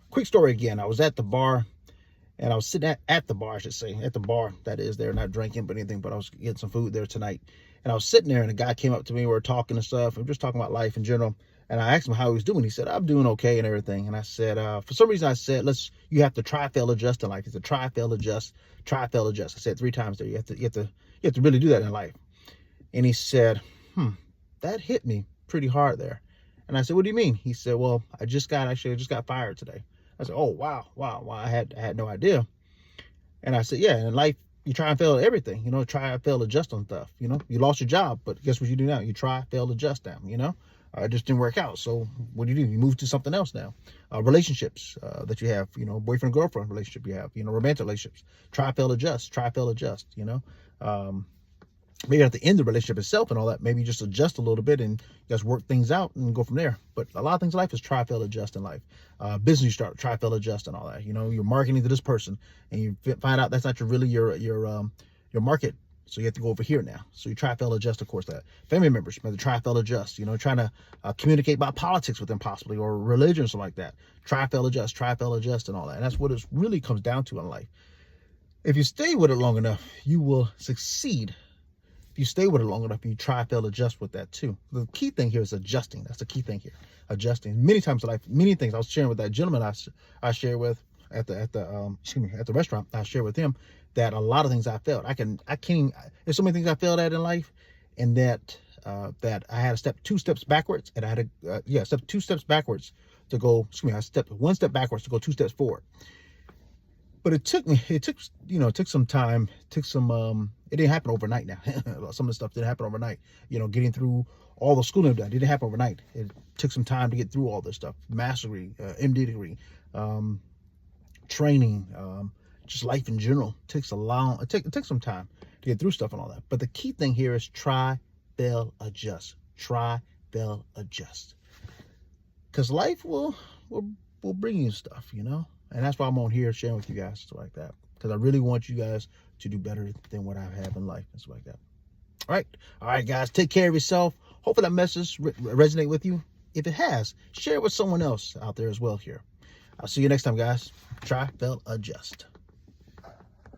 quick story again. I was at the bar, and I was sitting at the bar, I should say, at the bar, that is, there, not drinking, but anything, but I was getting some food there tonight. And I was sitting there, and a guy came up to me, we were talking and stuff, and just talking about life in general. And I asked him how he was doing. He said, I'm doing okay and everything. And I said, for some reason, I said, you have to try, fail, adjust in life. He said, try, fail, adjust, try, fail, adjust. I said 3 times there. You have to really do that in life. And he said, that hit me pretty hard there. And I said, what do you mean? He said, well, I just got fired today. I said, oh, wow. I had no idea. And I said, yeah, in life, you try and fail at everything, try, fail, adjust on stuff. You lost your job, but guess what you do now? You try, fail, adjust now, it just didn't work out. So what do? You move to something else now. Relationships that you have, boyfriend, girlfriend relationship you have, romantic relationships. Try, fail, adjust, maybe at the end of the relationship itself and all that, maybe you just adjust a little bit and just work things out and go from there. But a lot of things in life is try, fail, adjust in life. Business, you start, try, fail, adjust and all that. You're marketing to this person and you find out that's not really your market. So you have to go over here now. So you try, fail, adjust, of course, that. Family members, you have to try, fail, adjust, trying to communicate about politics with them possibly, or religion or something like that. Try, fail, adjust, and all that. And that's what it really comes down to in life. If you stay with it long enough, you will succeed. If you stay with it long enough, you try, fail, adjust with that too. The key thing here is adjusting. That's the key thing here. Adjusting. Many times in life, many things I was sharing with that gentleman I shared with at the restaurant. I shared with him that a lot of things I failed. I can't. There's so many things I failed at in life, and that I had to step 2 steps backwards, and I had to step 2 steps backwards to go. I stepped 1 step backwards to go 2 steps forward. But it took some time. It didn't happen overnight. Now, some of the stuff didn't happen overnight. Getting through all the schooling I've done, it didn't happen overnight. It took some time to get through all this stuff. Master degree, MD degree, training. Just life in general takes it takes some time to get through stuff and all that. But the key thing here is try, fail, adjust. Try, fail, adjust. Because life will bring you stuff, and that's why I'm on here sharing with you guys stuff like that. Because I really want you guys to do better than what I have in life and stuff like that. All right, guys, take care of yourself. Hopefully that message resonate with you. If it has, share it with someone else out there as well here. I'll see you next time, guys. Try, fail, adjust.